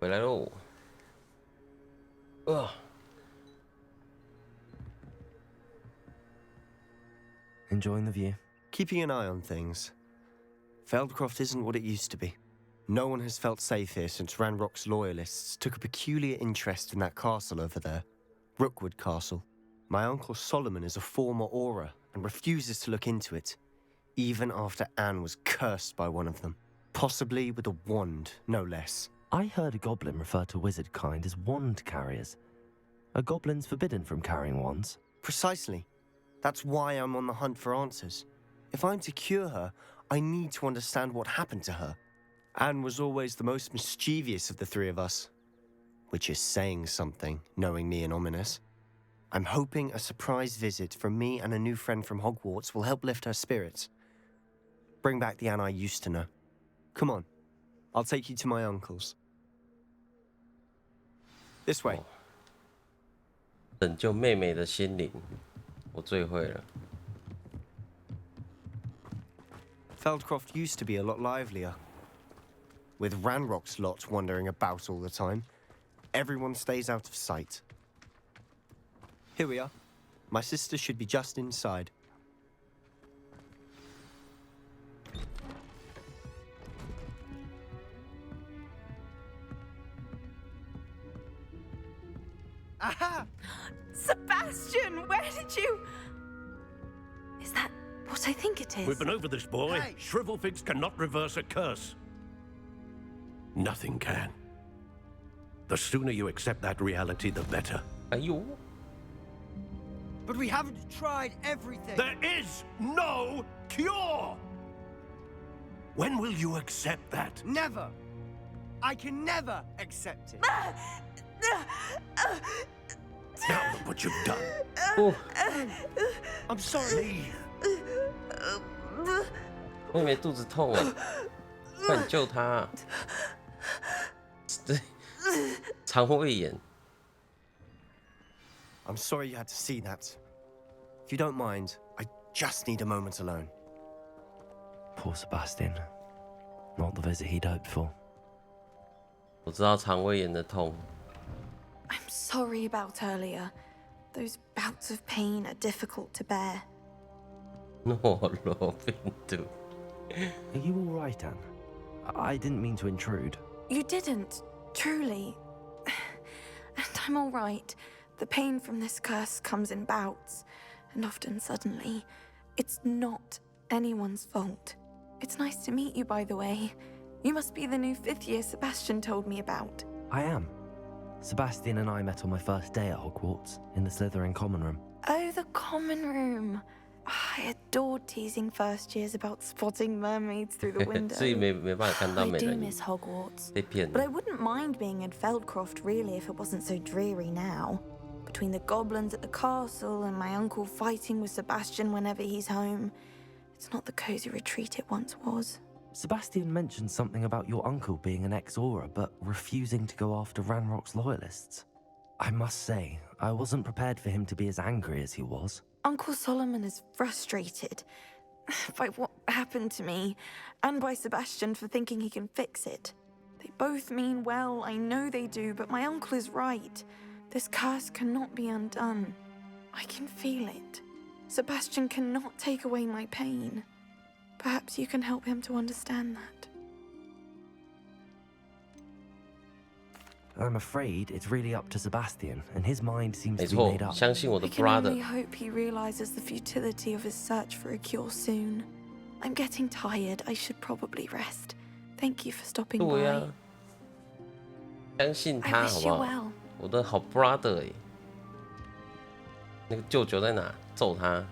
回来喽。Enjoying the view? Keeping an eye on things. Feldcroft isn't what it used to be. No one has felt safe here since Ranrock's loyalists took a peculiar interest in that castle over there. Rookwood Castle. My uncle Solomon is a former Auror and refuses to look into it, even after Anne was cursed by one of them. Possibly with a wand, no less. I heard a goblin refer to wizard kind as wand carriers. Are goblins forbidden from carrying wands? Precisely. That's why I'm on the hunt for answers. If I'm to cure her, I need to understand what happened to her. Anne was always the most mischievous of the three of us. Which is saying something, knowing me and Ominous. I'm hoping a surprise visit from me and a new friend from Hogwarts will help lift her spirits. Bring back the Anne I used to know. Come on, I'll take you to my uncle's. This way. 拯救妹妹的心灵，我最会了。Feldcroft used to be a lot livelier. With Ranrock's lot wandering about all the time, everyone stays out of sight. Here we are. My sister should be just inside. Aha! Sebastian, where did you... Is that what I think it is? We've been over this, boy. Hey. Shrivelfigs cannot reverse a curse. Nothing can. The sooner you accept that reality, the better. 哎呦， But we haven't tried everything. There is no cure! When will you accept that? Never. I can never accept it. Now look what you've done. 哦， I'm sorry. Leave. 妹妹肚子痛哎，快点救她！对，肠胃炎。 I'm sorry you had to see that. If you don't mind, I just need a moment alone. Poor Sebastian. Not the visit he'd hoped for. 我知道肠胃炎的痛。 I'm sorry about earlier. Those bouts of pain are difficult to bear. 诺罗病毒。 Are you all right, Anne? I didn't mean to intrude. You didn't, truly. And I'm all right. The pain from this curse comes in bouts, and often suddenly. It's not anyone's fault. It's nice to meet you, by the way. You must be the new 5th year Sebastian told me about. I am. Sebastian and I met on my first day at Hogwarts, in the Slytherin common room. Oh, the common room. I adored teasing first years about spotting mermaids through the window. 所以没办法看到 I 美 do 人鱼 miss Hogwarts. 被骗 But I 了。 wouldn't mind being in Feldcroft, really, if it wasn't so dreary now. Between the goblins at the castle and my uncle fighting with Sebastian whenever he's home, it's not the cozy retreat it once was. Sebastian mentioned something about your uncle being an ex-Auror, but refusing to go after Ranrock's loyalists. I must say, I wasn't prepared for him to be as angry as he was. Uncle Solomon is frustrated by what happened to me, and by Sebastian for thinking he can fix it. They both mean well, I know they do, but my uncle is right. This curse cannot be undone. I can feel it. Sebastian cannot take away my pain. Perhaps you can help him to understand that. I'm afraid it's really up to Sebastian, and his mind seems 没 to be 错 made，up. 相信我的 I can only brother。 hope he realizes the futility of his search for a cure soon. I'm getting tired. I should probably rest. Thank you for stopping 对 by. 呀，相信 I 他好 wish 不 you 好？ well. 我的好 brother 哎，那个舅舅在哪？揍他！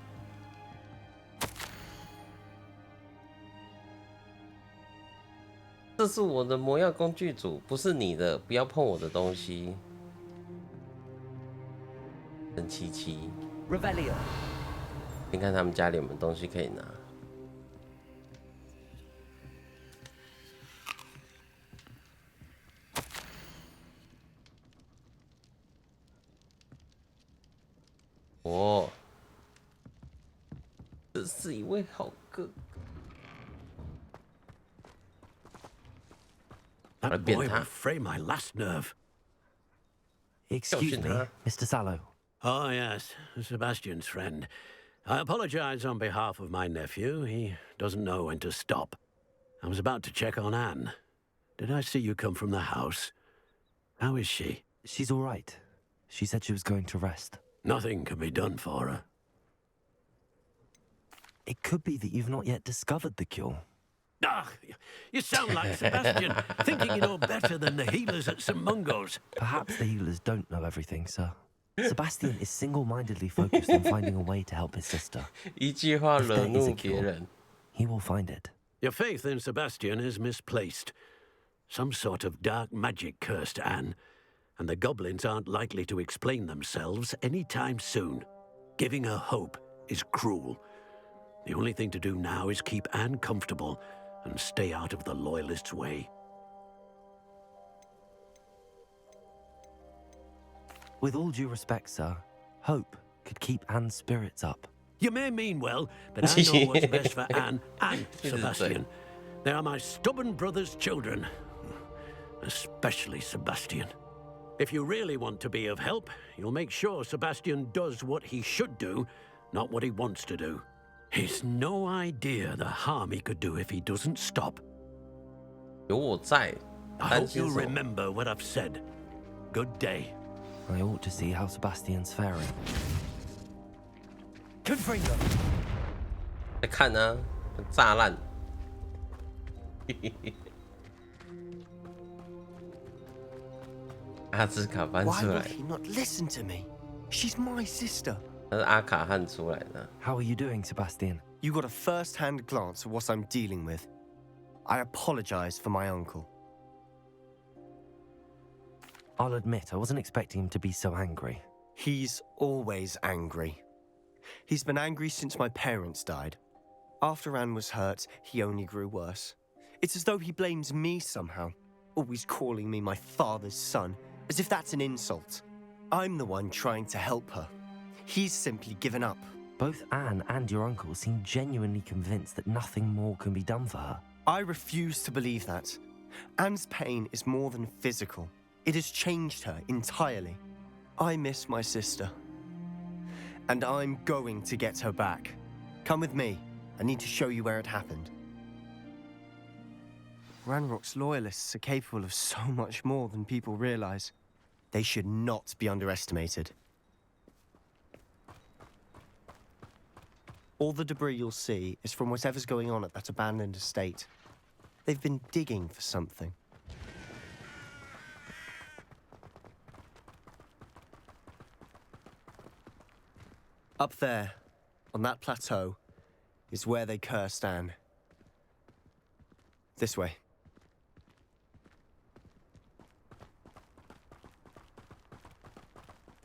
这是我的魔药工具组，不是你的，不要碰我的东西。真七七， Revelio. 先看他们家里有没有东西可以拿。哦，这是一位好哥哥。That boy will fray my last nerve. Excuse me, Mr. Sallow. Oh, yes, Sebastian's friend. I apologize on behalf of my nephew. He doesn't know when to stop. I was about to check on Anne. Did I see you come from the house? How is she? She's all right. She said she was going to rest. Nothing can be done for her. It could be that you've not yet discovered the cure. Ah, you sound like Sebastian, thinking you know better than the healers at St. Mungo's. Perhaps the healers don't know everything, sir. Sebastian is single-mindedly focused on finding a way to help his sister. 一句话 If 惹 there is 怒 a 别 cure, 人。 he will find it. Your faith in Sebastian is misplaced. Some sort of dark magic cursed Anne, and the goblins aren't likely to explain themselves anytime soon. Giving her hope is cruel. The only thing to do now is keep Anne comfortable and stay out of the Loyalists' way. With all due respect, sir, hope could keep Anne's spirits up. You may mean well, but I know what's best for Anne and Sebastian. They are my stubborn brother's children. Especially Sebastian. If you really want to be of help, you'll make sure Sebastian does what he should do, not what he wants to do. He's no idea the harm he could do if he doesn't stop. 有我在， I 担 hope 心 you'll 什么？ remember what I've said. Good day. I ought to see how Sebastian's faring. Confringo. 在看啊，炸烂。阿兹卡搬 Why 出 will 来， he not listen to me? She's my sister. 那是阿卡汉出来的。 How are you doing, Sebastian? You got a first-hand glance at what I'm dealing with. I apologize for my uncle. I'll admit, I wasn't expecting him to be so angry. He's always angry. He's been angry since my parents died. After Anne was hurt, he only grew worse. It's as though he blames me somehow, always calling me my father's son, as if that's an insult. I'm the one trying to help her. He's simply given up. Both Anne and your uncle seem genuinely convinced that nothing more can be done for her. I refuse to believe that. Anne's pain is more than physical. It has changed her entirely. I miss my sister. And I'm going to get her back. Come with me. I need to show you where it happened. Ranrock's loyalists are capable of so much more than people realize. They should not be underestimated. All the debris you'll see is from whatever's going on at that abandoned estate. They've been digging for something. Up there, on that plateau, is where they cursed Anne. This way.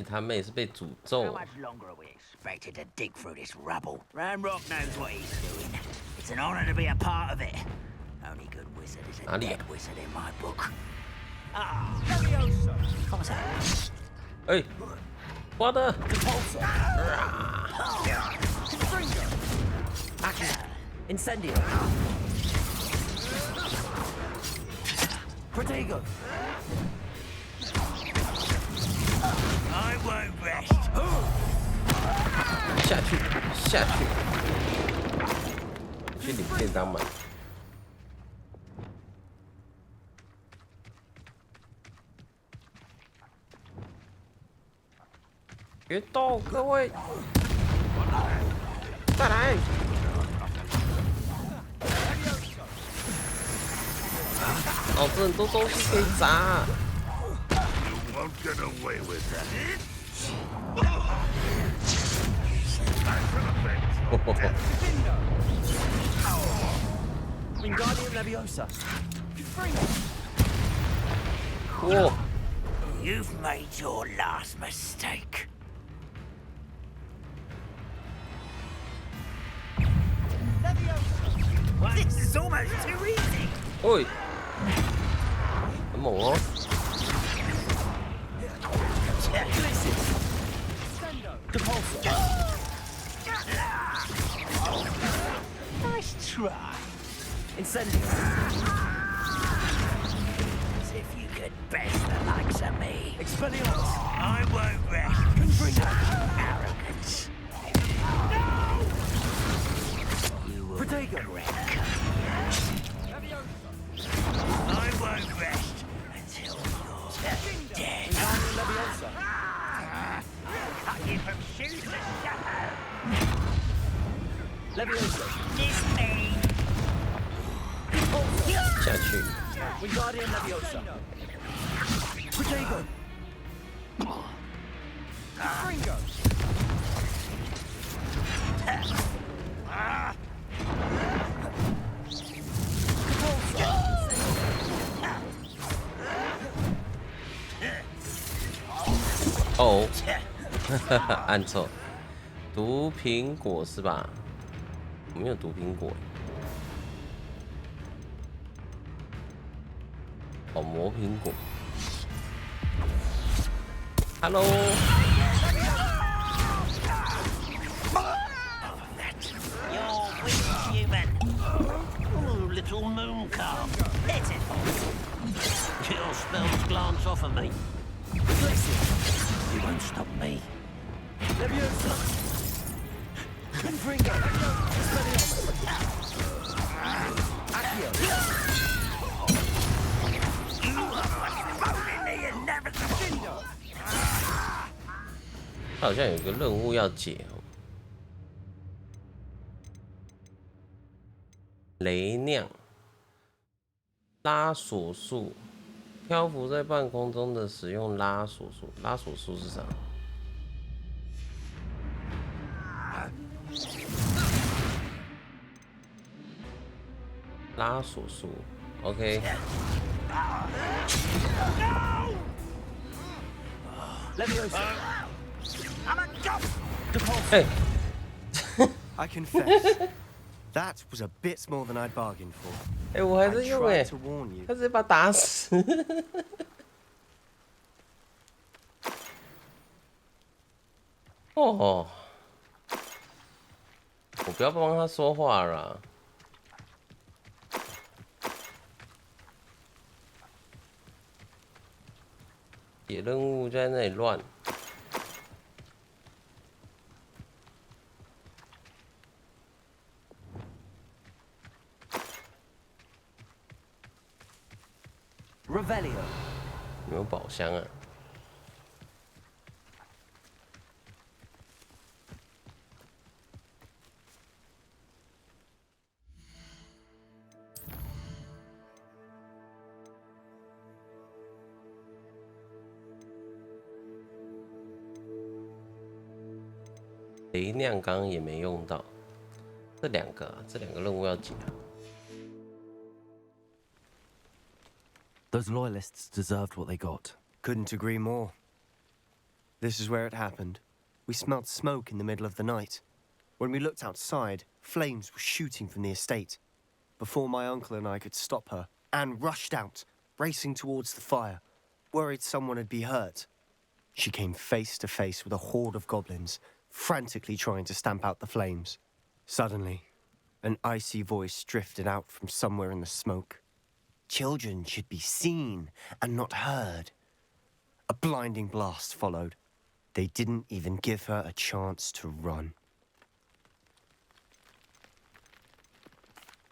他妹是被诅咒 How much longer are we expected to dig through this rubble? Ranrock knows what he's doing. It's an honor to be a part of it. Only good wizard is a dead wizard in my book. Ah, Leviosa. What's that? 哎，我的 Incendio. Protego. I won't rest. 下去，下去，去领便当嘛。别动，各位，再来！哦，这很多东西可以砸。 You won't get away with that. Wingardium Leviosa. Whoa. You've made your last mistake. This is almost too easy. 喂，很猛哦！ Nice try. Incendio. 下去。哦，按错，毒苹果是吧？我没有毒苹果。哦，魔苹果。Hello。Little moon calf. Pitiful. Your spells glance off of me. You won't stop me. Never 他好像有个任务要解哦。雷酿拉锁术，漂浮在半空中的使用拉锁术。拉锁术是啥？拉锁术 ，OK。哎。I confess, that was a bit more than I'd bargained for. 哎，我还在用哎， to warn you. 他直接把他打死。哦，我不要帮他说话了。野任务在那里乱。Revelio 有没有宝箱啊？雷酿刚刚也没用到，这两个任务要解啊。Those loyalists deserved what they got. Couldn't agree more. This is where it happened. We smelled smoke in the middle of the night. When we looked outside, flames were shooting from the estate. Before my uncle and I could stop her, Anne rushed out, racing towards the fire, worried someone had been hurt. She came face to face with a horde of goblins, frantically trying to stamp out the flames. Suddenly, an icy voice drifted out from somewhere in the smoke. Children should be seen and not heard. A blinding blast followed. They didn't even give her a chance to run.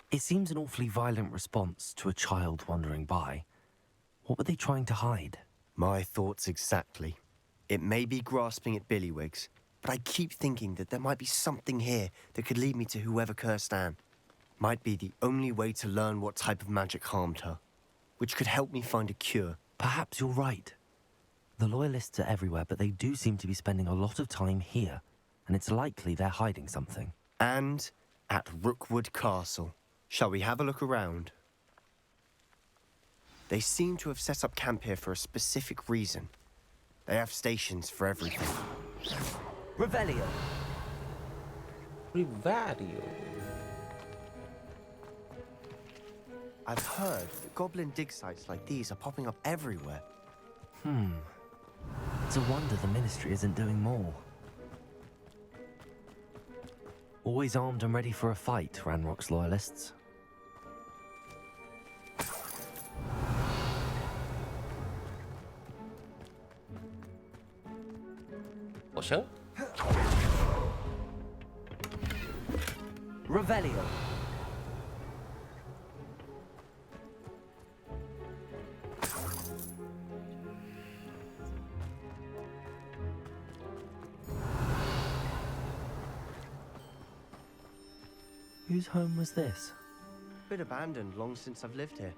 It seems an awfully violent response to a child wandering by. What were they trying to hide? My thoughts exactly. It may be grasping at billywhigs, but I keep thinking that there might be something here that could lead me to whoever cursed Anne. Might be the only way to learn what type of magic harmed her, which could help me find a cure. Perhaps you're right. The loyalists are everywhere, but they do seem to be spending a lot of time here, and it's likely they're hiding something. And at Rookwood Castle. Shall we have a look around? They seem to have set up camp here for a specific reason. They have stations for everything. Revelio. Revelio. I've heard that goblin dig sites like these are popping up everywhere. It's a wonder the Ministry isn't doing more. Always armed and ready for a fight, Ranrock's loyalists. 宝箱 Revelio. Whose home was this? Been abandoned long since I've lived here.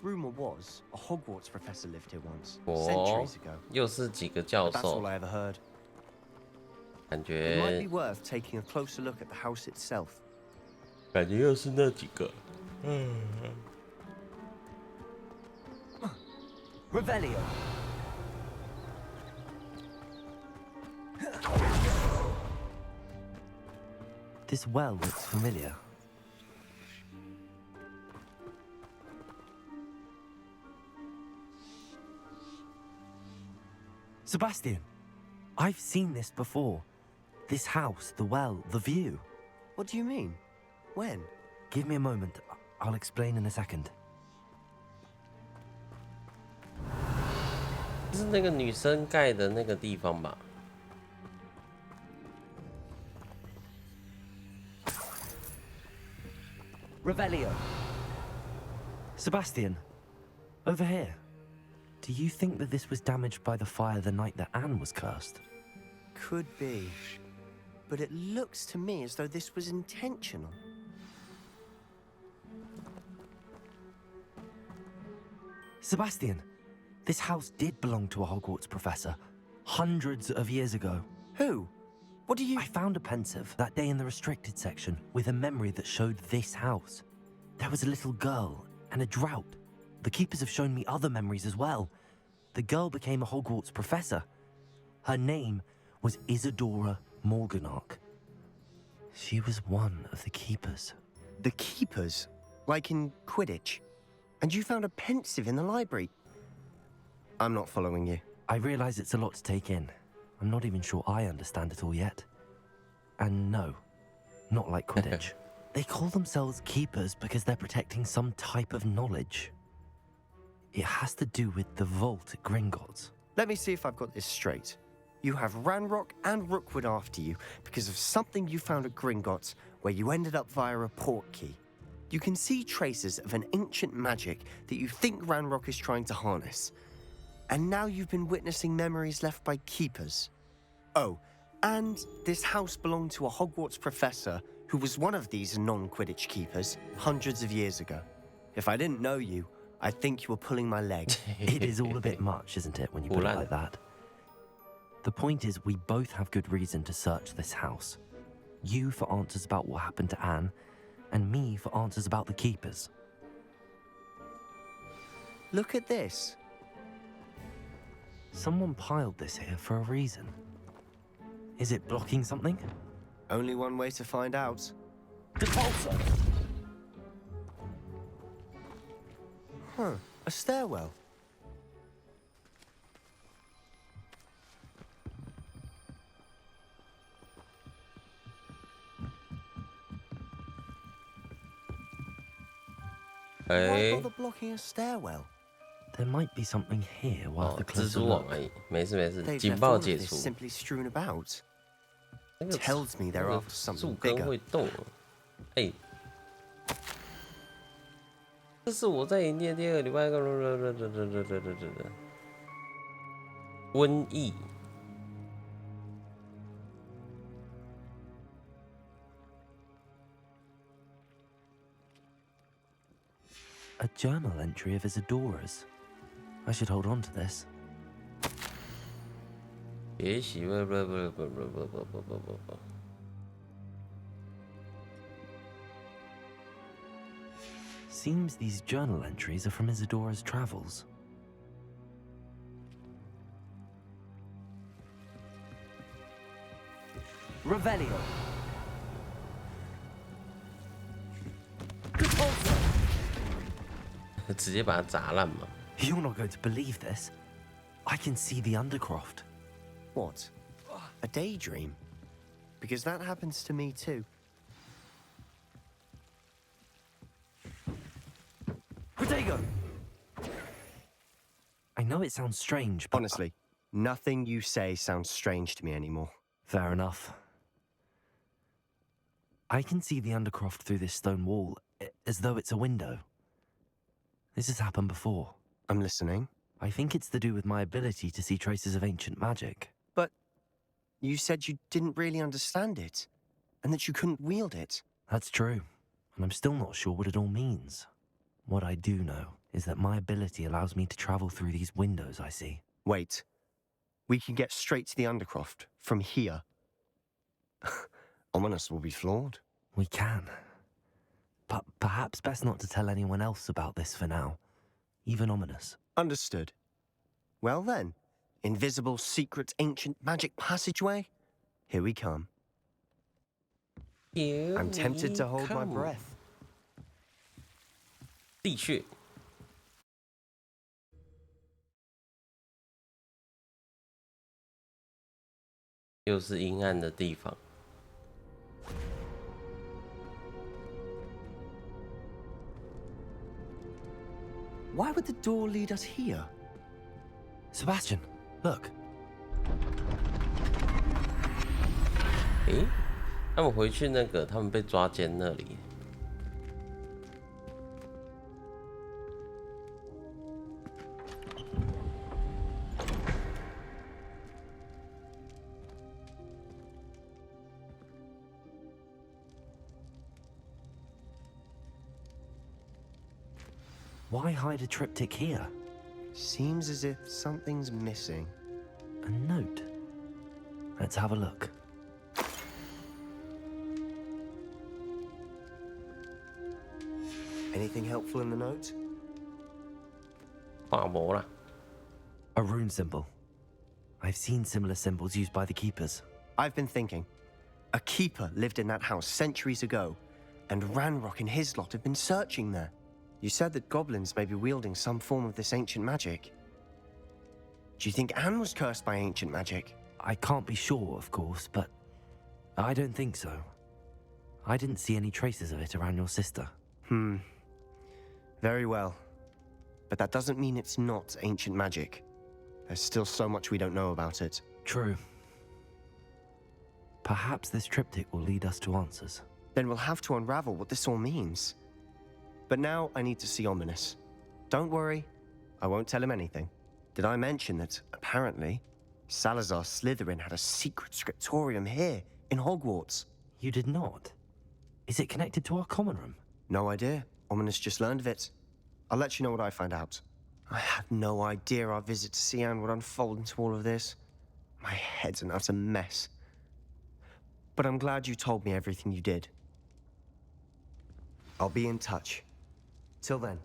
rumor was a Hogwarts professor lived here once, 哦 centuries ago. 又是几个教 But that's 授 all，I ever heard. 感 It might 觉 be worth taking a closer look at the house itself. 感觉又是那几个。 Revelio. This well looks familiar. Sebastian, I've seen this before. This house, the well, the view. What do you mean? When? Give me a moment. I'll explain in a second. 这是那个女生盖的那个地方吧？ Revelio. Sebastian, over here. Do you think that this was damaged by the fire the night that Anne was cursed? Could be. But it looks to me as though this was intentional. Sebastian, this house did belong to a Hogwarts professor, hundreds of years ago. Who? What do you... I found a pensive that day in the restricted section with a memory that showed this house. There was a little girl and a drought. The keepers have shown me other memories as well. The girl became a Hogwarts professor. Her name was Isadora Morganach. She was one of the keepers. The keepers? Like in Quidditch? And you found a pensive in the library? I'm not following you. I realize it's a lot to take in. I'm not even sure I understand it all yet. And no, not like Quidditch. They call themselves keepers because they're protecting some type of knowledge. It has to do with the vault at Gringotts. Let me see if I've got this straight. You have Ranrock and Rookwood after you because of something you found at Gringotts where you ended up via a port key. You can see traces of an ancient magic that you think Ranrock is trying to harness. And now you've been witnessing memories left by keepers. Oh, and this house belonged to a Hogwarts professor who was one of these non-Quidditch keepers hundreds of years ago. If I didn't know you, I'd think you were pulling my leg. It is all a bit much, isn't it, when you put it like that? The point is, we both have good reason to search this house. You for answers about what happened to Anne, and me for answers about the keepers. Look at this. Someone piled this here for a reason. Is it blocking something? Only one way to find out. Depulso! Huh, a stairwell. Why bother blocking a stairwell? There might be something here while 哦 the， 蜘 closer 蛛网 look. 而已，没事没事， They've 警 left 报 all of 解 this 除。 simply strewn about. 那个 Tells me they're 那个 after something 树根 bigger. 会动。哎，这是我在营业第2个礼拜瘟疫。 A journal entry of Isadora's. I should hold on to this. 也许不。 Seems these journal entries are from Isadora's travels. Revelio. Depulso! 直接把它砸烂嘛。 You're not going to believe this. I can see the Undercroft. What? A daydream? Because that happens to me too. Protego! I know it sounds strange, but... Honestly, nothing you say sounds strange to me anymore. Fair enough. I can see the Undercroft through this stone wall, as though it's a window. This has happened before. I'm listening. I think it's to do with my ability to see traces of ancient magic. But you said you didn't really understand it, and that you couldn't wield it. That's true, and I'm still not sure what it all means. What I do know is that my ability allows me to travel through these windows I see. Wait. We can get straight to the Undercroft from here. Ominous will be flawed. We can. But perhaps best not to tell anyone else about this for now. Even Ominous. Understood. Well then, invisible, secret, ancient magic passageway? Here we come. I'm tempted to hold my breath. 地穴。又是阴暗的地方。Why would the door lead us here? Sebastian, look. 诶，他们回去那个，他们被抓奸那里。Why hide a triptych here? Seems as if something's missing. A note. Let's have a look. Anything helpful in the note? 画无啦。 A rune symbol. I've seen similar symbols used by the keepers. I've been thinking. A keeper lived in that house centuries ago, and Ranrock and his lot have been searching there. You said that goblins may be wielding some form of this ancient magic. Do you think Anne was cursed by ancient magic? I can't be sure, of course, but I don't think so. I didn't see any traces of it around your sister. Very well. But that doesn't mean it's not ancient magic. There's still so much we don't know about it. True. Perhaps this triptych will lead us to answers. Then we'll have to unravel what this all means. But now I need to see Ominous. Don't worry, I won't tell him anything. Did I mention that, apparently, Salazar Slytherin had a secret scriptorium here in Hogwarts? You did not? Is it connected to our common room? No idea. Ominous just learned of it. I'll let you know what I find out. I had no idea our visit to Cian would unfold into all of this. My head's an utter mess. But I'm glad you told me everything you did. I'll be in touch. Till then.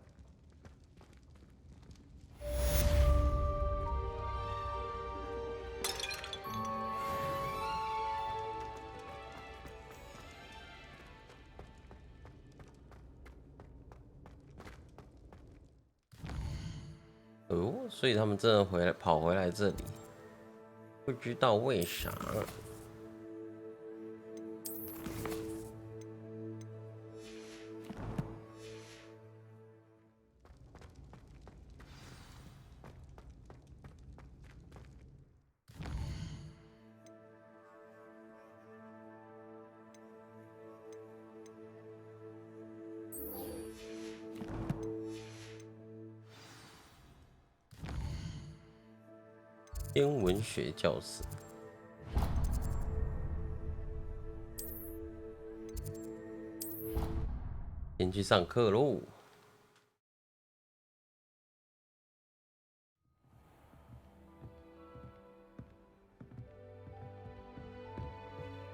哦，所以他们真的跑回来这里，不知道为啥。天文学教室，先去上课喽。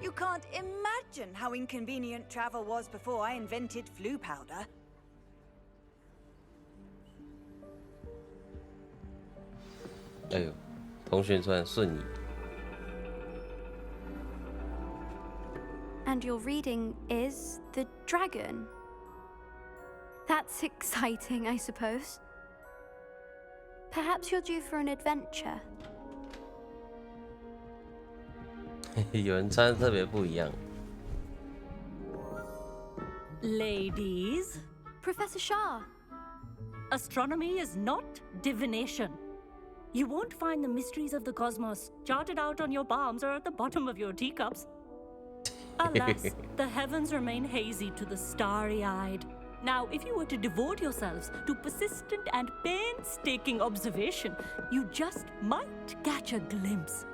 You can't imagine how inconvenient travel was before I invented flu powder. 哎呦，同学突然瞬移。 And your reading is The Dragon. That's exciting, I suppose. Perhaps you're due for an adventure. 有人穿的特别不一样。 Ladies, Professor Shah. astronomy is not divination. You won't find the mysteries of the cosmos charted out on your palms or at the bottom of your teacups. Alas, the heavens remain hazy to the starry-eyed. Now, if you were to devote yourselves to persistent and painstaking observation, you just might catch a glimpse.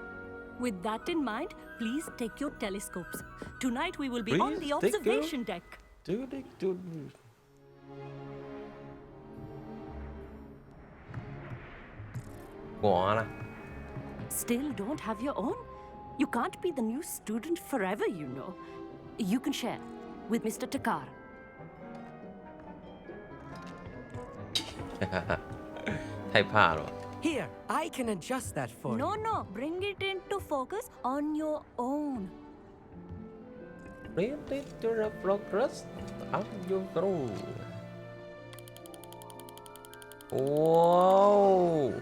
With that in mind, please take your telescopes. Tonight we will be on the observation deck. 刮啦。 Still don't have your own? You can't be the new student forever, you know. You can share with Mr. Takar. 太怕了。 Here, I can adjust that for you. No, bring it into focus on your own. Read it to the progress of your groove. 哇！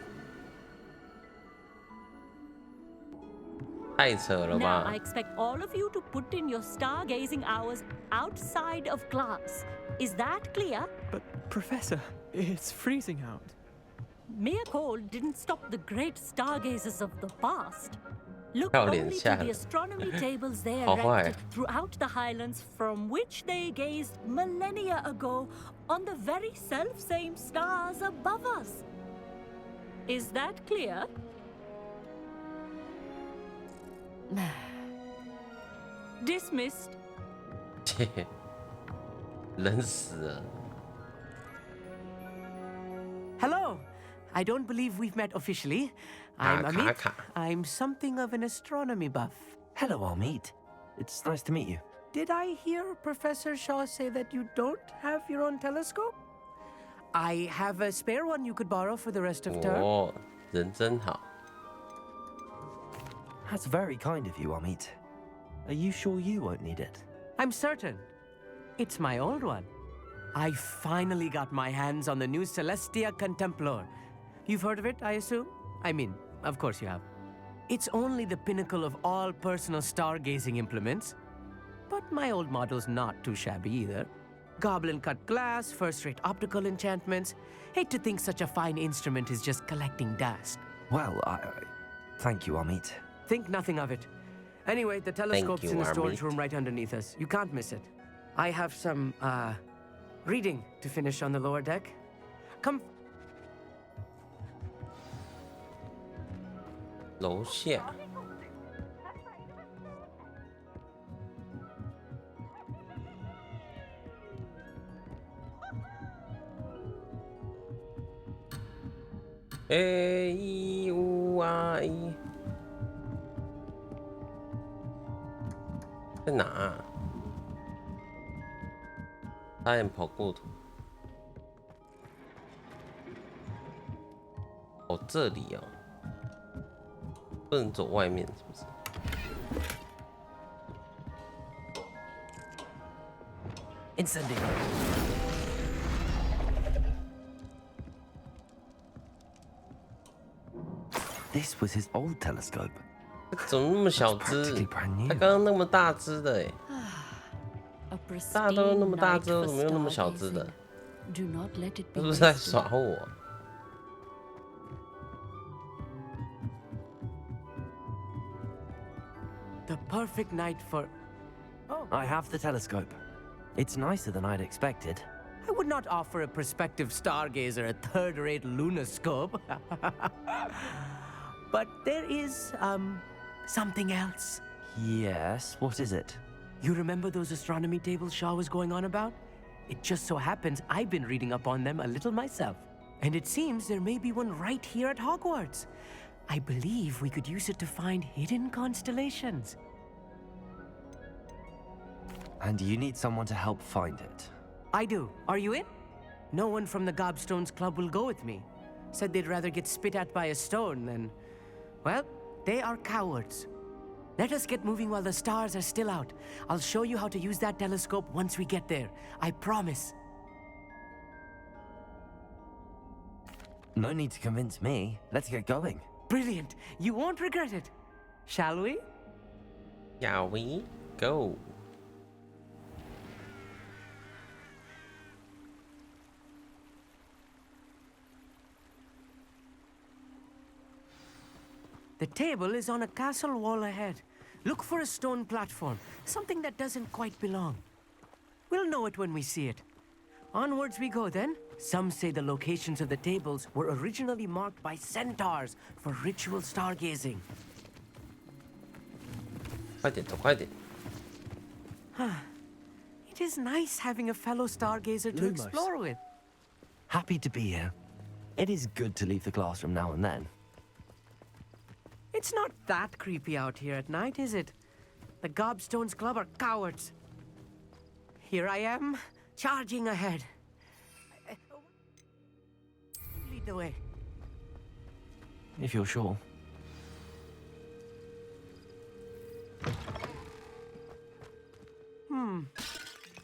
太扯了 Now, 吧 I expect all of you to put in your stargazing hours outside of class. Is that clear? But, Professor, it's freezing out. Mere cold didn't stop the great stargazers of the past. Look 笑脸 only 吓 to 人 the astronomy tables they 好坏 erected throughout the highlands from which they gazed millennia ago on the very self-same stars above us. Is that clear? Dismissed. 冷死了。 Hello. I don't believe we've met officially. I'm Amit. I'm something of an astronomy buff. Hello, Amit. It's nice to meet you. Did I hear Professor Shaw say that you don't have your own telescope? I have a spare one you could borrow for the rest of term. 哦，人真好。 That's very kind of you, Amit. Are you sure you won't need it? I'm certain. It's my old one. I finally got my hands on the new Celestia Contemplar. You've heard of it, I assume? I mean, of course you have. It's only the pinnacle of all personal stargazing implements. But my old model's not too shabby either. Goblin-cut glass, first-rate optical enchantments. Hate to think such a fine instrument is just collecting dust. Well, thank you, Amit. Think nothing of it. Anyway, the telescope's you, in the storage Amit. room right underneath us. You can't miss it. I have some, reading to finish on the lower deck. Come. 楼下。A-E-U-I 在哪啊？差点跑过头。哦，这里哦，不能走外面，是不是？ Incendio. This was his old telescope. 怎么那么小只？ Practically brand new. 他刚刚那么大只的哎， A 大家都那么 pristine 大 night 只， for 怎么又那么小只 stargazing. 的？ Do not let it 是 be 不是在 wasted. 耍我？ The perfect night for... Oh, I have the telescope. It's nicer than I'd expected. I would not offer a prospective stargazer a third-rate lunoscope. But there is, something else. Yes, what is it? You remember those astronomy tables Shaw was going on about? It just so happens I've been reading up on them a little myself. And it seems there may be one right here at Hogwarts. I believe we could use it to find hidden constellations. And you need someone to help find it. I do. Are you in? No one from the Gobstones Club will go with me. Said they'd rather get spit at by a stone than... Well, they are cowards. Let us get moving while the stars are still out. I'll show you how to use that telescope once we get there. I promise. No need to convince me. Let's get going. Brilliant. You won't regret it. Shall we? Shall we go? The table is on a castle wall ahead. Look for a stone platform, something that doesn't quite belong. We'll know it when we see it. Onwards we go then. Some say the locations of the tables were originally marked by centaurs for ritual stargazing. 快点走，快点！ It is nice having a fellow stargazer to Lumos. explore with. Happy to be here. It is good to leave the classroom now and then. It's not that creepy out here at night, is it? The Gobstones Club are cowards. Here I am, charging ahead. Lead the way. If you're sure.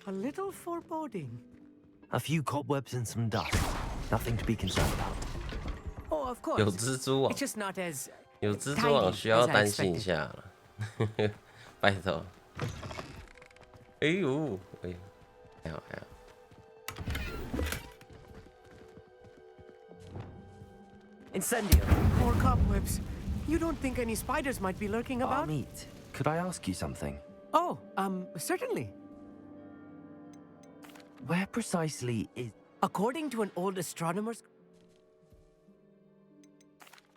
A little foreboding. A few cobwebs and some dust. Nothing to be concerned about. Oh, of course. 有蜘蛛网 It's just not as 有蜘蛛网需要担心一下了，拜托。哎呦，哎呦，还好还好。 Incendio. more cobwebs. You don't think any spiders might be lurking about? Amit, could I ask you something? Oh, certainly. Where precisely is... According to an old astronomer's...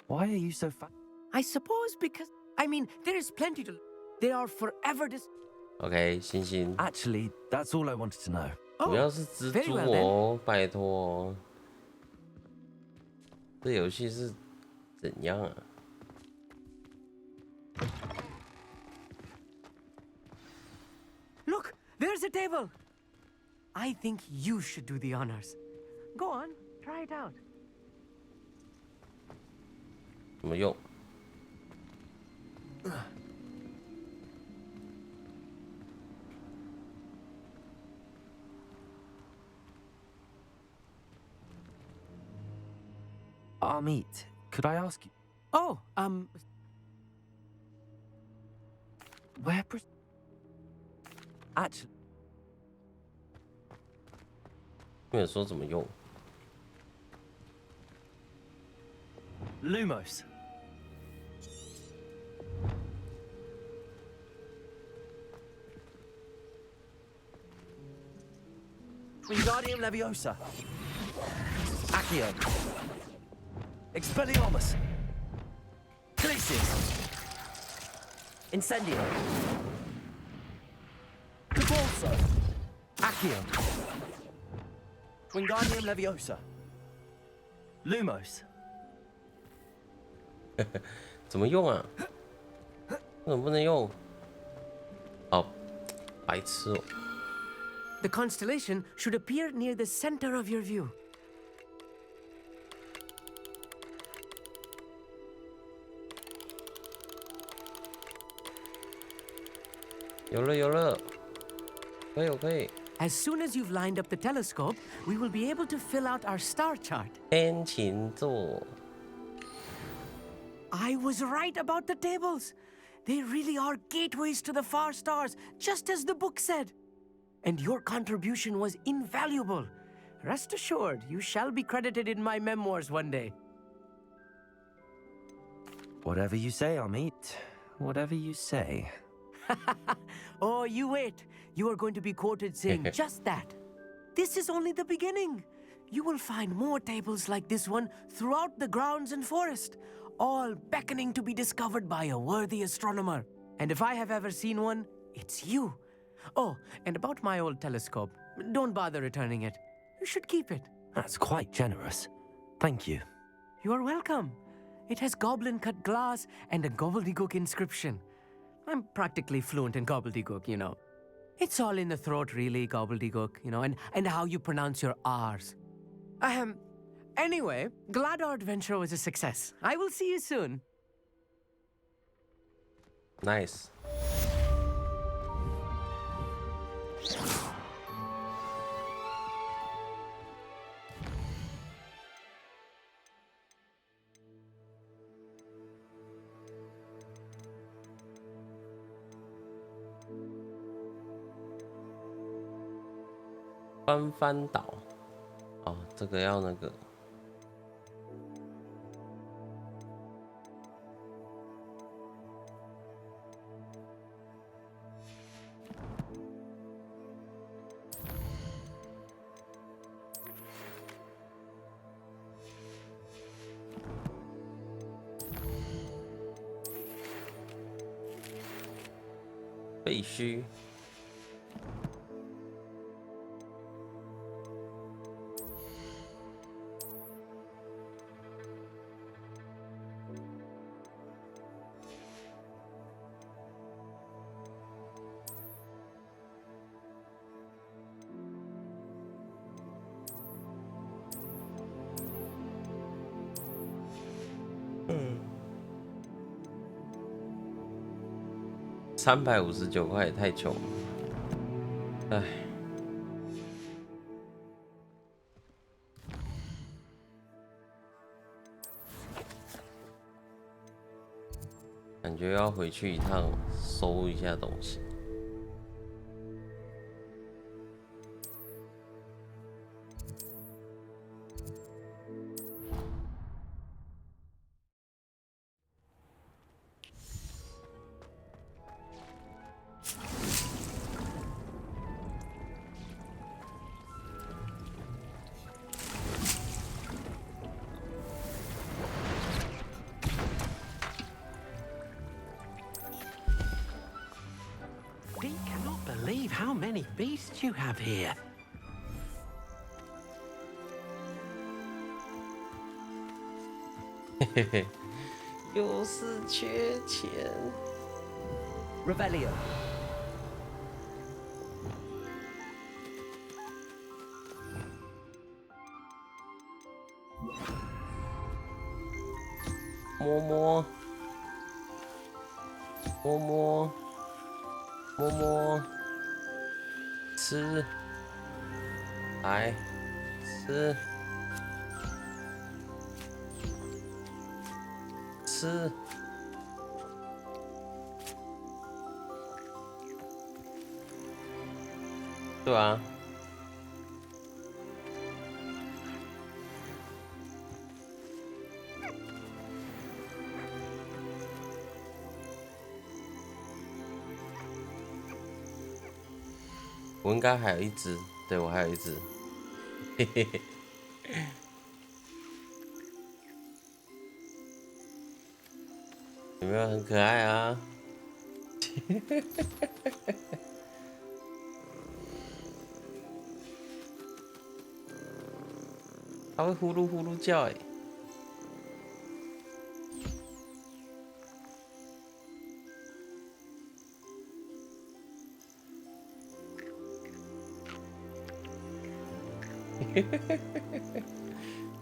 Why are you so fat? I suppose because... I mean, there is plenty to... They are forever OK， 星星， Actually, that's all I wanted to know. 主要是蜘蛛哦，拜托。这游戏是怎样啊？ Look, there's a table. I think you should do the honors. Go on, try it out. 怎么用？ Amit, could I ask you... Oh, Where Actually... 没有说怎么用。 Lumos. Wingardium Leviosa. Accio. Expelliarmus. Glacius. Incendio. Convulso. Accio. Wingardium Leviosa. Lumos. 怎么用啊？为什么不能用？哦，白痴哦。 the constellation should appear near the center of your view. 有了有了，可以我可以。 As soon as you've lined up the telescope, we will be able to fill out our star chart. 天琴座。 I was right about the tables. They really are gateways to the far stars, just as the book said. And your contribution was invaluable. Rest assured, you shall be credited in my memoirs one day. Whatever you say, Amit. Whatever you say. Oh, you wait. You are going to be quoted saying just that. This is only the beginning. You will find more tables like this one throughout the grounds and forest, all beckoning to be discovered by a worthy astronomer. And if I have ever seen one, it's you. Oh, and about my old telescope, don't bother returning it. You should keep it. That's quite generous. Thank you. You are welcome. It has goblin-cut glass and a gobbledygook inscription. I'm practically fluent in gobbledygook, you know. It's all in the throat, really, gobbledygook, you know, and how you pronounce your R's. Anyway, glad our adventure was a success. I will see you soon. Nice. 翻翻岛，哦，这个要那个。废墟。359块也太穷了，唉。感觉要回去一趟收一下东西。We cannot believe how many beasts you have here. 嘿嘿嘿，又是缺钱。Revelio. 摸摸，摸摸，摸摸，吃，来，吃，吃，对啊。我应该还有一只，对我还有一只，嘿嘿嘿，有没有很可爱啊？它会呼噜呼噜叫哎。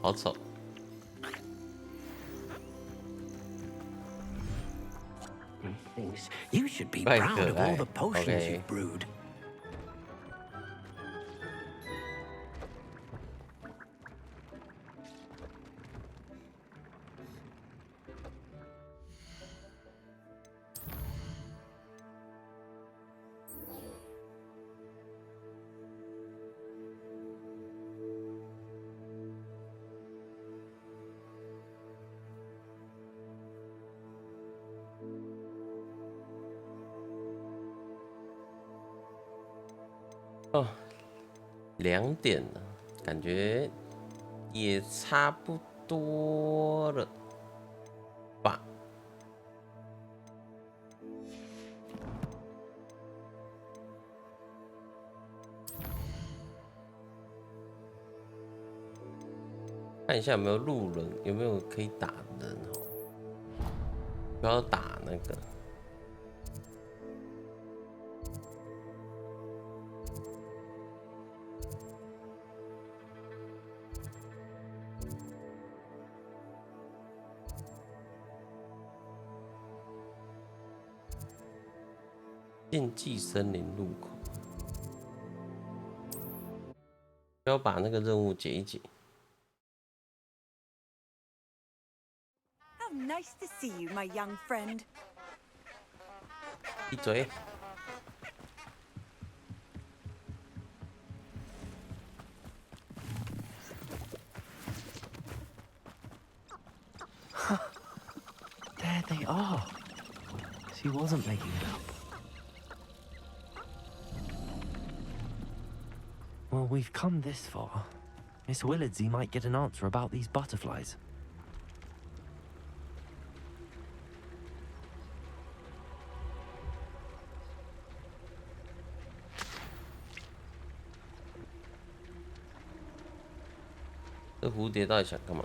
好丑。You should be proud of all the potions you've brewed.哦，2点了，感觉也差不多了吧？看一下有没有路人，有没有可以打的人哦？不要打那个。禁忌森林入口，要把那个任务解一解。How nice to see you, my young friend. 闭嘴！There they are. She wasn't making it up. Well, we've come this far. Miss Willardsey might get an answer about these butterflies. "这蝴蝶到底想干嘛？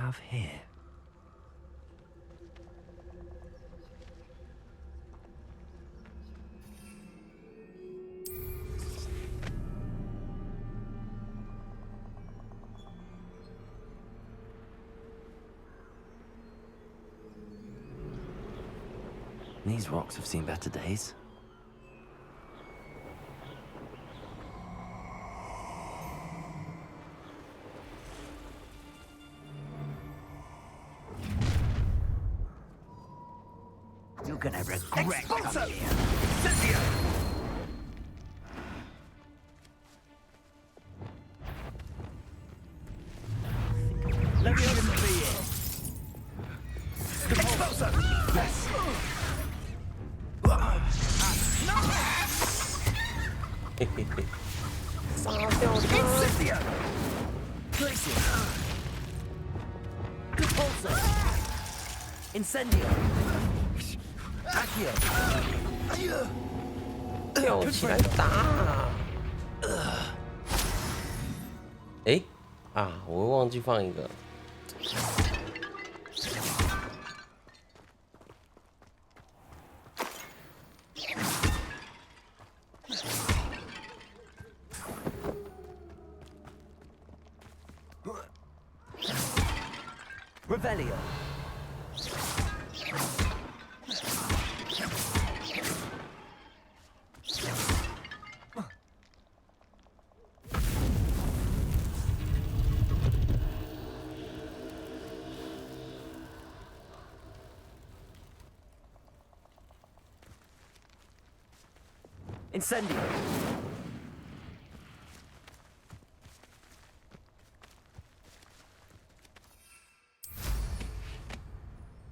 have here? These rocks have seen better days. You're gonna regret coming here. Let me open for you. Expulso! Yes. Incendio! Glacier! Expulso! Incendio! Accio! 跳起来打！哎，啊，我忘记放一个。Revelio. Incendio.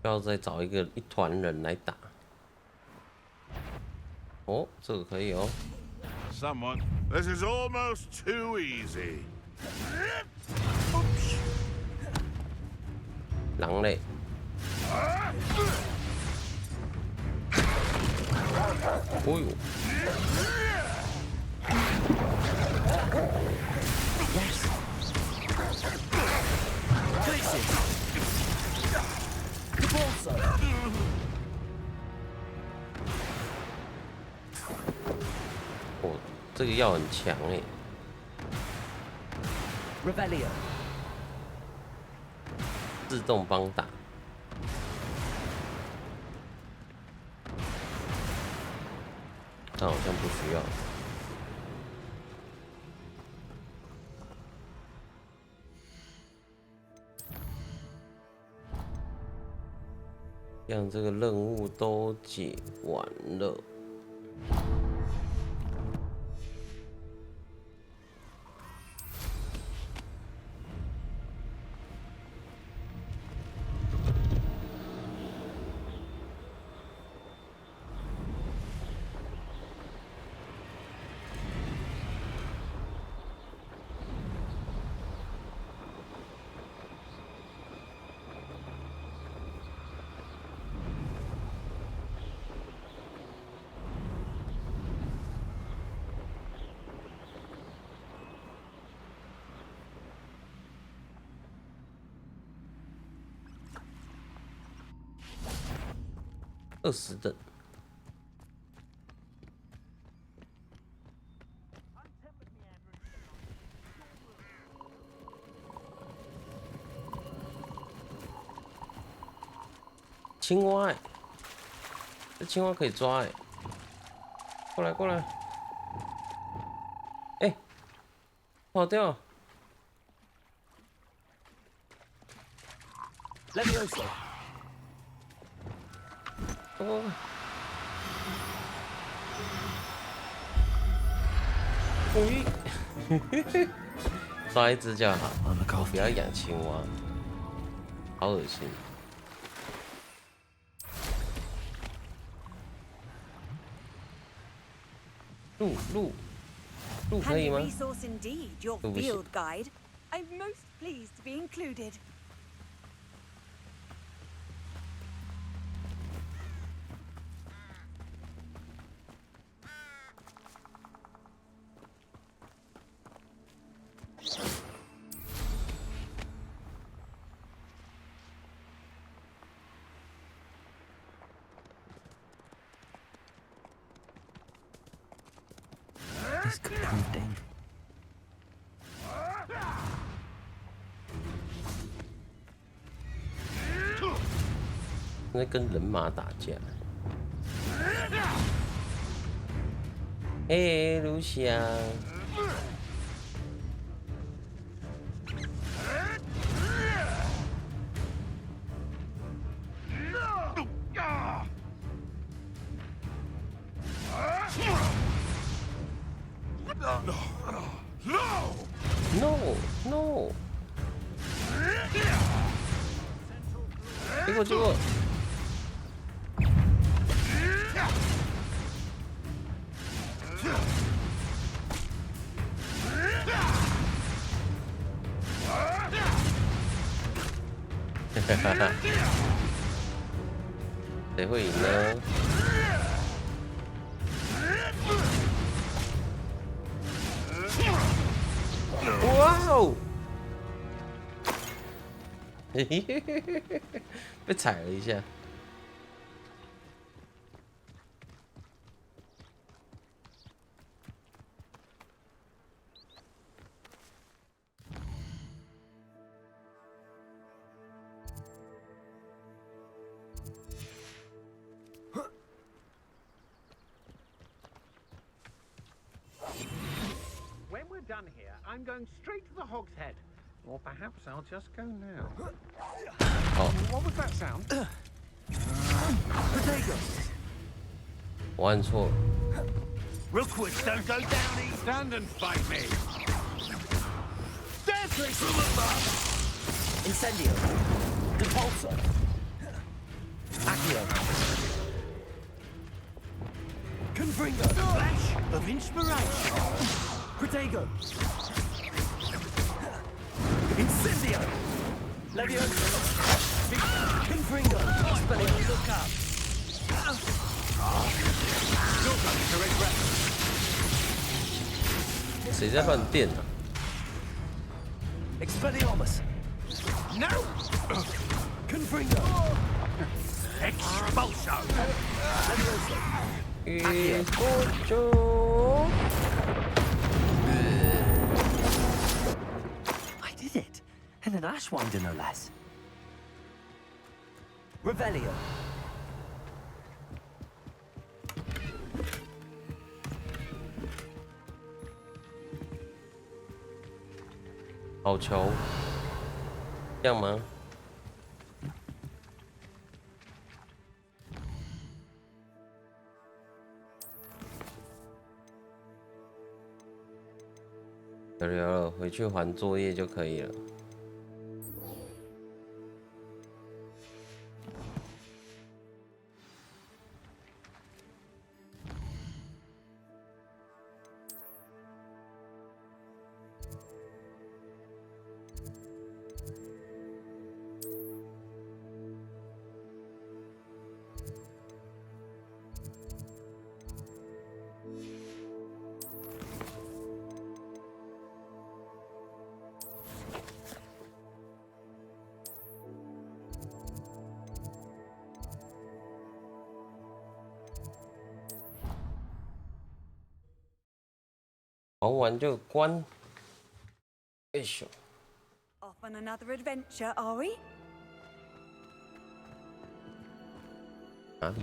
要再找一团人来打。哦，这个可以哦。Someone, this is almost too easy. 狼嘞。哦呦。哦，这个药很强哎。Revelio. 自动帮打。但好像不需要。让这个任务都解完了。20等。青蛙哎，这青蛙可以抓哎，过来过来，哎，跑掉。Levioso. 哦，抓一只就好，不要养青蛙，好恶心。路可以吗？ resource indeed, your field guide. I'm most pleased to be included. This could prove dangerous. 在跟人马打架。哎，卢翔。No！ 结果。哈哈，谁会赢呢？哇哦！嘿嘿嘿嘿嘿，被踩了一下。Done here, I'm going straight to the Hog's Head. Or perhaps I'll just go now. Oh. What was that sound? Potato! 我按错了。 Real quick, don't go down easy. Stand and fight me. Death Incendio. Depulso. Accio. Confringo. Flash of inspiration. Protego. Incendio. Levioso. Confringo. Expelliarmus. Look up. You're going to regret. 谁在乱电啊 Expelliarmus. No. Confringo. Expulso. Expulso. I did it. And an Ashwinder, no less. Revelio. 好球，这样吗？有了，回去还作业就可以了。玩完就关。哎呦！ Off on another adventure, are we? 哪里？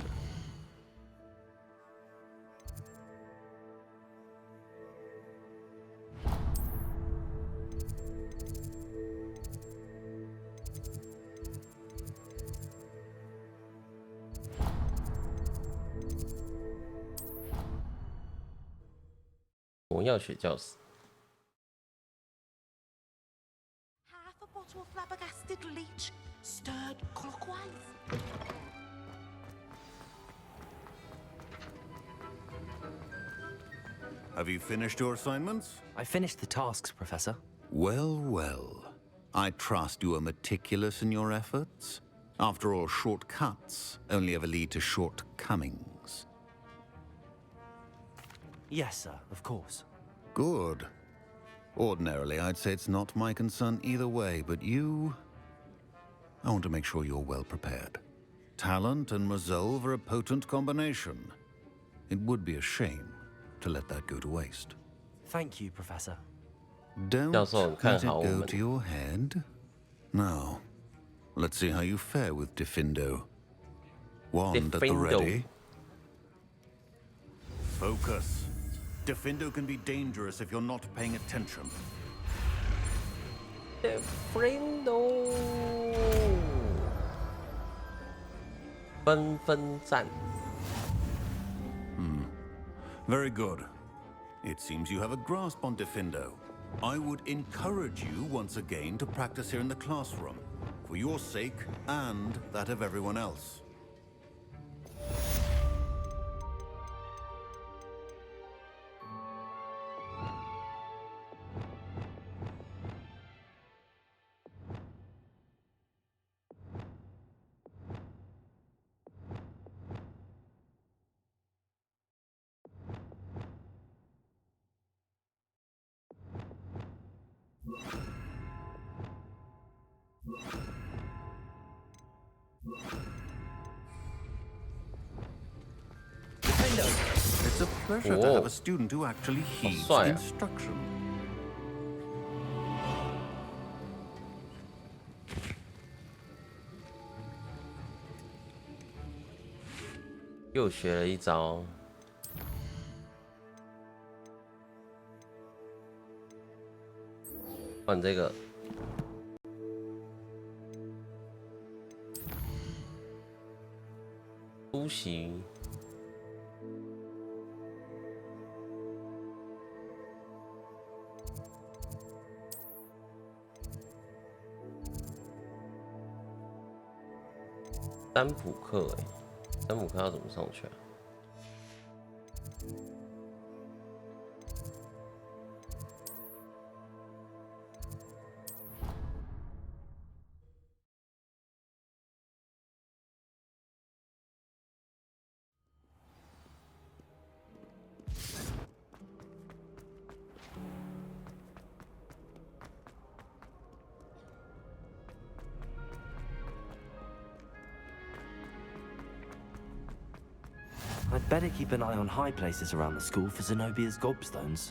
魔药学教室。 Half a bottle of flabbergasted leech, stirred clockwise. Have you finished your assignments? I finished the tasks, Professor. Well, well. I trust you are meticulous in your efforts. After all, shortcuts only ever lead to shortcomings. Yes, sir, of course. Good. Ordinarily, I'd say it's not my concern either way, but you... I want to make sure you're well prepared. Talent and resolve are a potent combination. It would be a shame to let that go to waste. Thank you, Professor. Don't 教授， let 看 it 好我 go 们。 to your head. Now, let's see how you fare with Diffindo. Wand at the ready. Focus. Diffindo can be dangerous if you're not paying attention. Diffindo 纷纷战。 Very good. It seems you have a grasp on Diffindo. I would encourage you once again to practice here in the classroom, for your sake and that of everyone else. It's a pleasure to have a student who actually heeds instruction. 又学了一招。换这个。出席。占卜课哎，占卜课要怎么上去啊？ I'd better keep an eye on high places around the school for Zenobia's gobstones.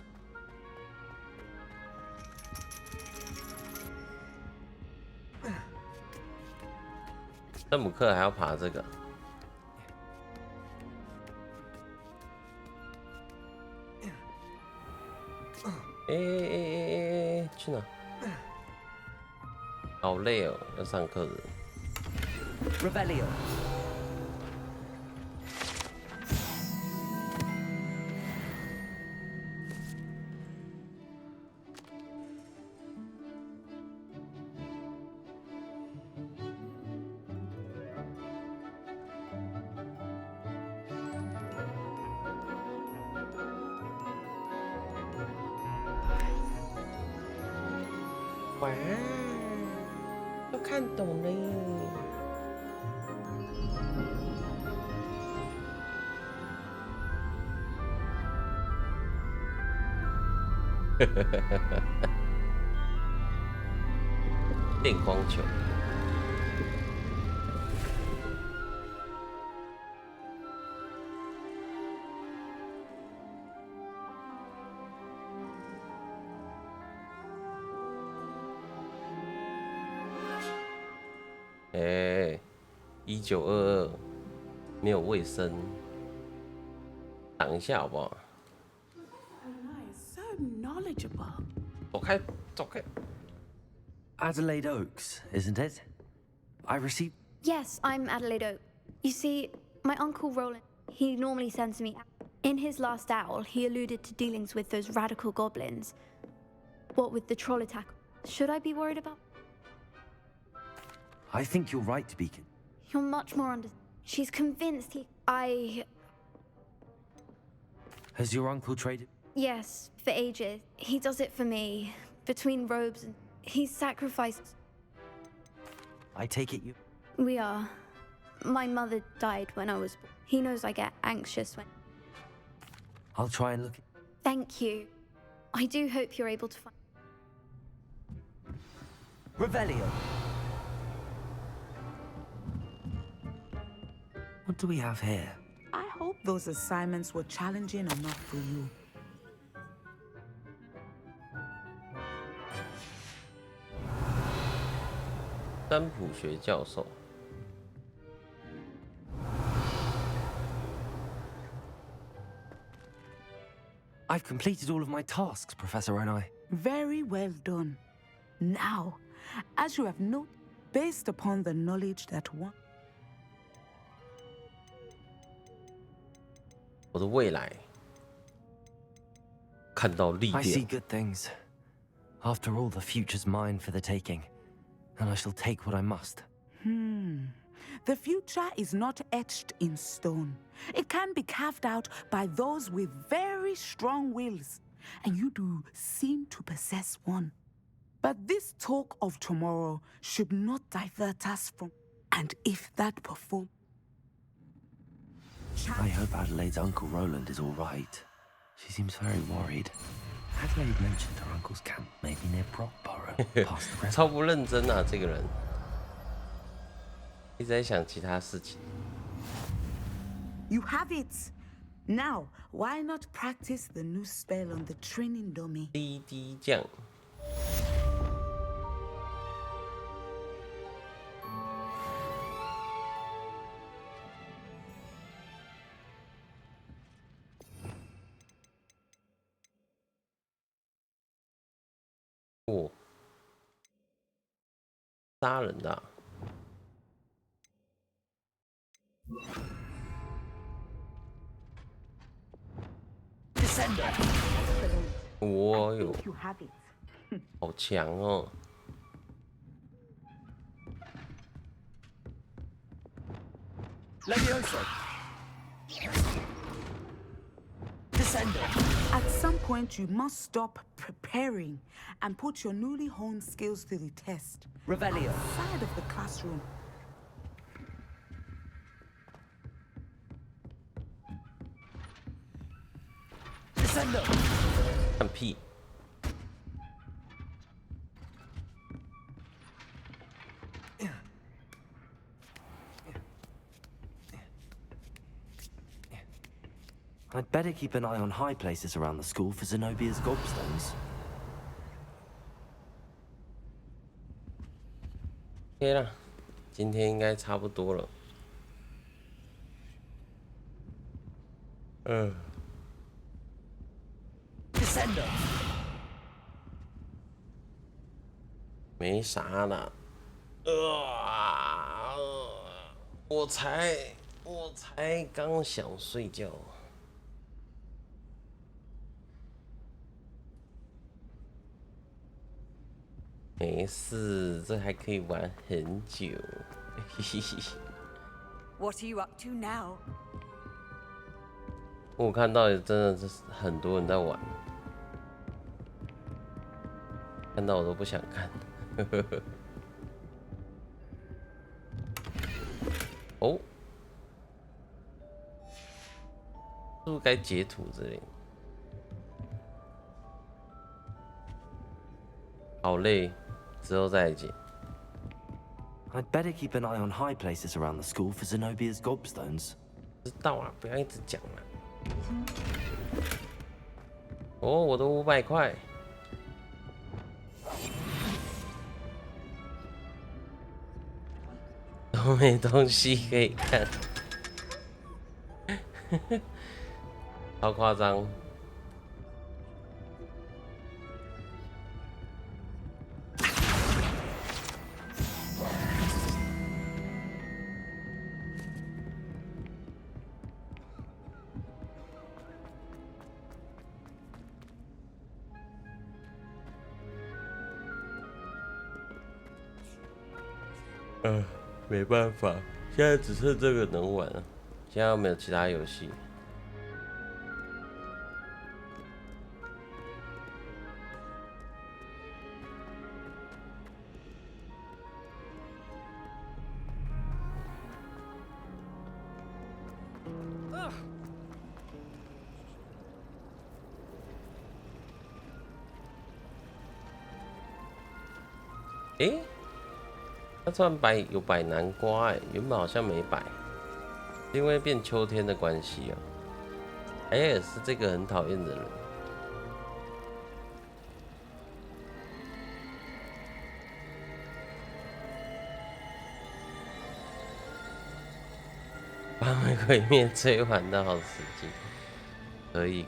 占卜课还要爬这个。去哪？好累哦，要上课了。Revelio. Wow, 都看懂了耶！电光球。1922，没有卫生，挡一下好不好？ So knowledgeable. 走开，走开。 Adelaide Oaks, isn't it? I received. Yes, I'm Adelaide Oak. You see, my uncle Roland, he normally sends me. In his last owl, he alluded to dealings with those radical goblins. What with the troll attack? Should I be worried about? I think you're right to be. You're much more under. She's convinced he. Has your uncle traded? Yes, for ages. He does it for me. Between robes and. He's sacrificed. I take it you. We are. My mother died when I was. He knows I get anxious when. I'll try and look. Thank you. I do hope you're able to find. Revelio. What do we have here? I hope those assignments were challenging enough for you. 占卜学教授。 I've completed all of my tasks, Professor Onai. Very well done. Now, as you have noted, based upon the knowledge that one... 我的未来看到力 I see 量。 good things. After all, the future's mine for the taking, and I shall take what I must. The future is not etched in stone. It can be carved out by those with very strong wills, and you do seem to possess one. But this talk of tomorrow should not divert us from... And if that perform... I hope Adelaide's Uncle Roland is all right. She seems very worried. Adelaide mentioned her uncle's camp may be near Brockborough, past the river. 超不认真啊，这个人一直在想其他事情。 You have it! Now, why not practice the new spell on the training dummy? 滴酱。哦，杀人的、啊。 我有，好强哦！ At some point, you must stop preparing and put your newly honed skills to the test. Revelio. Outside of the classroom. 看屁！ I'd better keep an eye on high places around the school for Zenobia's gobstones. OK 了，今天应该差不多了。没啥了。我才刚想睡觉。 没事，这还可以玩很久。What are you up to now? 我看到真的是很多人在玩，看到我都不想看。哦，是不是该截图之类的？ 好累，之后再剪。 I'd better keep an eye on high places around the school for Zenobia's gobstones. 知道啊，不要一直讲了。哦，我的500块。都没东西可以看，超夸张。 没办法，现在只剩这个能玩了，现在没有其他游戏。诶？ 他突然有摆南瓜哎，原本好像没摆，因为变秋天的关系啊。哎，也是这个很讨厌的人。把鬼灭追完的好时机，可以，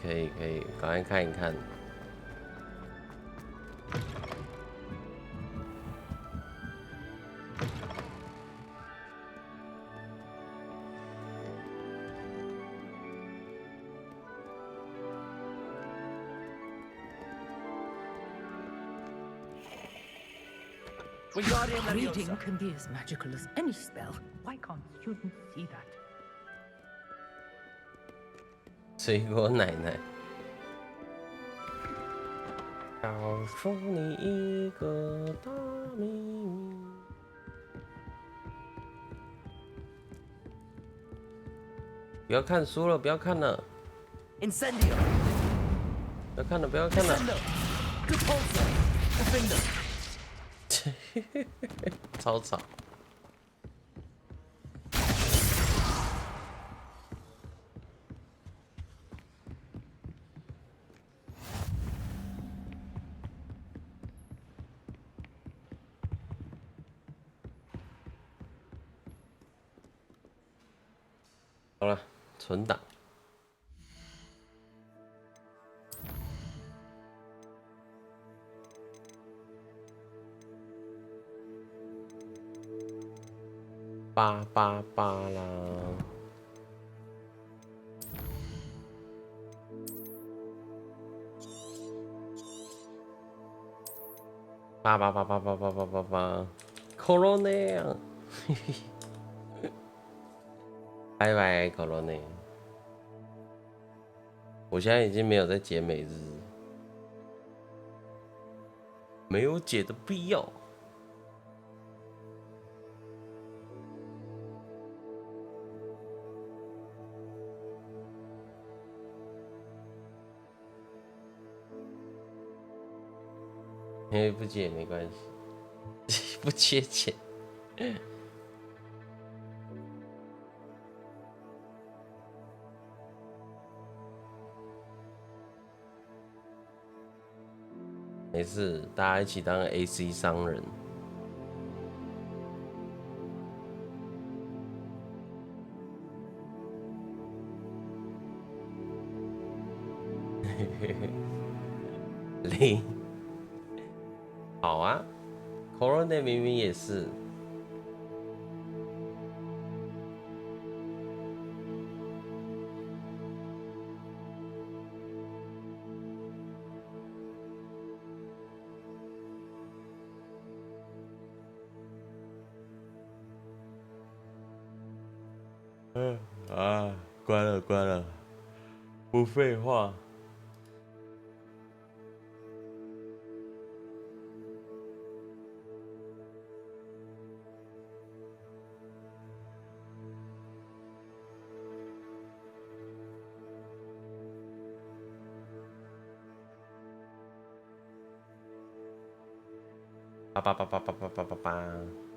赶快看一看。Reading can be as magical as any spell. Why can't students see that? 水果奶奶，告诉你一个大秘密。不要看书了，不要看了。Incendio。不要看了，不要看了。超吵。好了，存档。888啦。888 Corona， 拜拜 Corona。我现在已经没有在解每日，没有解的必要。因为不接也没关系，不缺钱。没事，大家一起当 AC 商人。零。好啊 ，Corona 明明也是。关了，不废话。888。